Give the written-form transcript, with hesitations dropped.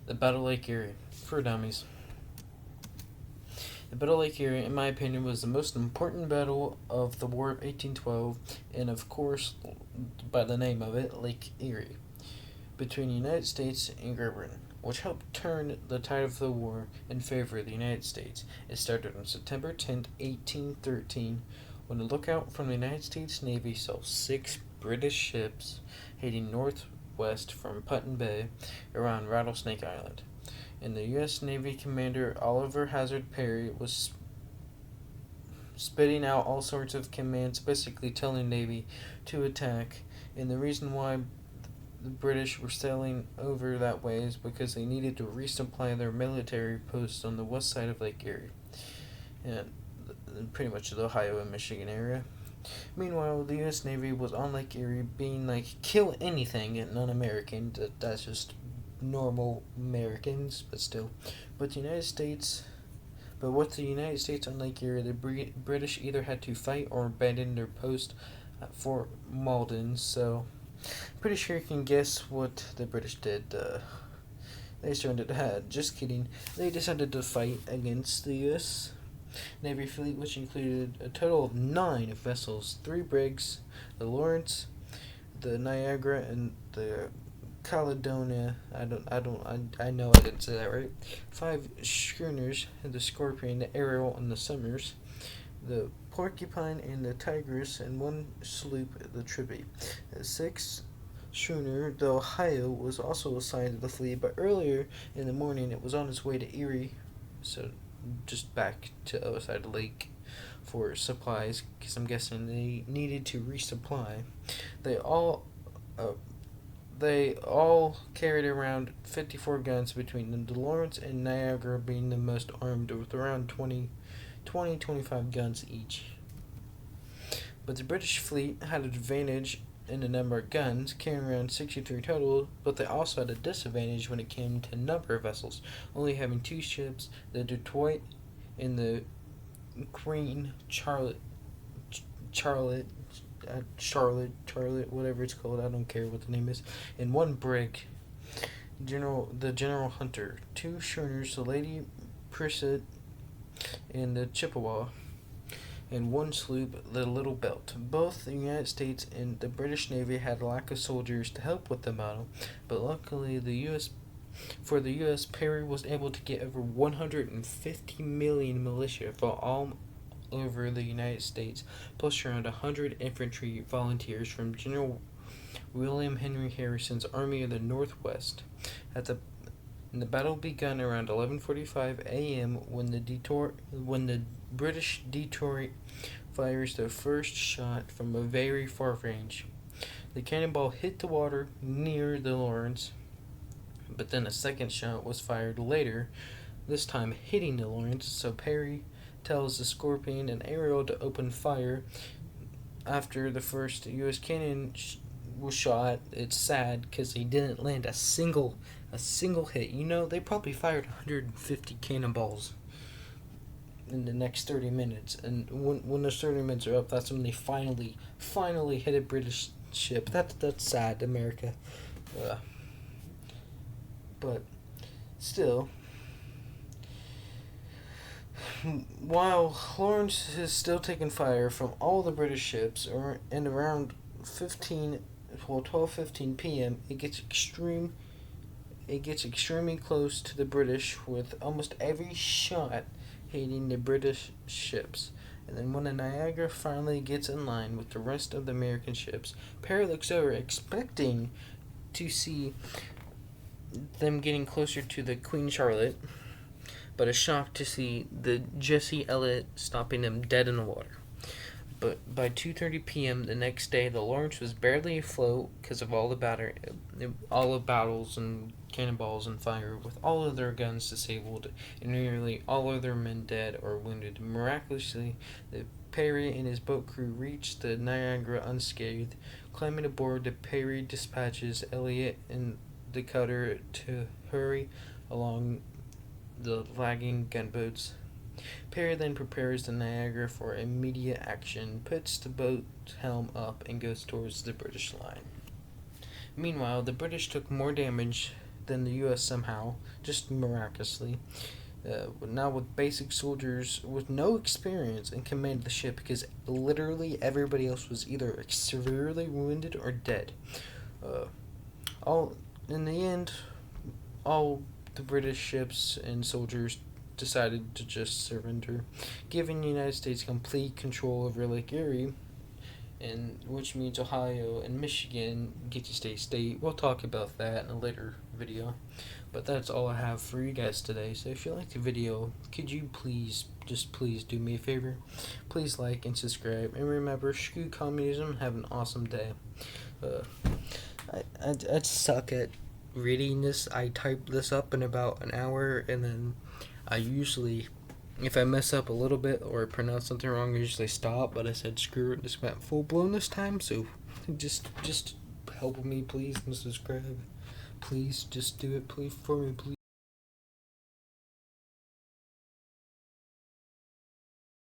The Battle of Lake Erie. For dummies. The Battle of Lake Erie, in my opinion, was the most important battle of the War of 1812, and of course, by the name of it, Lake Erie, between the United States and Great Britain, which helped turn the tide of the war in favor of the United States. It started on September 10th, 1813, when a lookout from the United States Navy saw 6 British ships heading northwest from Put Bay around Rattlesnake Island. And the U.S. Navy Commander Oliver Hazard Perry was spitting out all sorts of commands, basically telling Navy to attack. And the reason why the British were sailing over that way is because they needed to resupply their military posts on the west side of Lake Erie, and pretty much the Ohio and Michigan area. Meanwhile, the U.S. Navy was on Lake Erie being like, kill anything non-American. That's just normal Americans, but still. But the United States, but with the United States on Lake Erie, the British either had to fight or abandon their post at Fort Malden. So, pretty sure you can guess what the British did. They started just kidding. They decided to fight against the U.S. Navy fleet, which included a total of 9 vessels, 3 brigs, the Lawrence, the Niagara, and the Caledonia. I know I didn't say that right. 5 schooners, the Scorpion, the Ariel, and the Summers, the Porcupine and the Tigress, and 1 sloop, the Tribby. The 6 schooner, the Ohio, was also assigned to the fleet, but earlier in the morning it was on its way to Erie, so just back to the other side of the lake for supplies, because I'm guessing they needed to resupply. They all uh, they all carried around 54 guns, between them, the Lawrence and Niagara being the most armed with around 25 guns each. But the British fleet had an advantage in the number of guns, carrying around 63 total, but they also had a disadvantage when it came to number of vessels, only having 2 ships, the Detroit and the Queen Charlotte, whatever it's called, I don't care what the name is, and 1 brig, the General Hunter, 2 schooners, the Lady Princess and the Chippewa, and 1 sloop, the Little Belt. Both the United States and the British Navy had a lack of soldiers to help with the battle, but luckily for the U.S., Perry was able to get over 150 million militia for all over the United States, plus around 100 infantry volunteers from General William Henry Harrison's Army of the Northwest. The battle began around 11:45 a.m. when the British Detroit fires the first shot from a very far range. The cannonball hit the water near the Lawrence, but then a second shot was fired later, this time hitting the Lawrence, so Perry tells the Scorpion and Ariel to open fire. After the first U.S. cannon was shot, it's sad because they didn't land a single hit. They probably fired 150 cannonballs in the next 30 minutes, and when those 30 minutes are up, that's when they finally hit a British ship. That's sad, America. But still, while Lawrence is still taking fire from all the British ships, and around 12:15 p.m., it gets extremely close to the British, with almost every shot hitting the British ships. And then when the Niagara finally gets in line with the rest of the American ships, Perry looks over, expecting to see them getting closer to the Queen Charlotte, but is shocked to see the Jesse Elliott stopping them dead in the water. But by 2:30 p.m. the next day, the Lawrence was barely afloat because of all the battles and cannonballs and fire, with all of their guns disabled and nearly all of their men dead or wounded. Miraculously, Perry and his boat crew reached the Niagara unscathed. Climbing aboard, the Perry dispatches Elliott and the cutter to hurry along the lagging gunboats. Perry then prepares the Niagara for immediate action, puts the boat's helm up, and goes towards the British line. Meanwhile, the British took more damage than the U.S. somehow, just miraculously. Now with basic soldiers with no experience in command of the ship because literally everybody else was either severely wounded or dead. Uh, all in the end, all the British ships and soldiers decided to just surrender, giving the United States complete control over Lake Erie, and which means Ohio and Michigan get to stay state. We'll talk about that in a later video. But that's all I have for you guys today. So if you like the video, could you please do me a favor? Please like and subscribe. And remember, screw communism. Have an awesome day. Uh, I suck at reading this. I type this up in about an hour, and then I usually, if I mess up a little bit or pronounce something wrong, I usually stop. But I said screw it. Just went full blown this time. So just help me, please, and subscribe. Please, just do it, please, for me, please.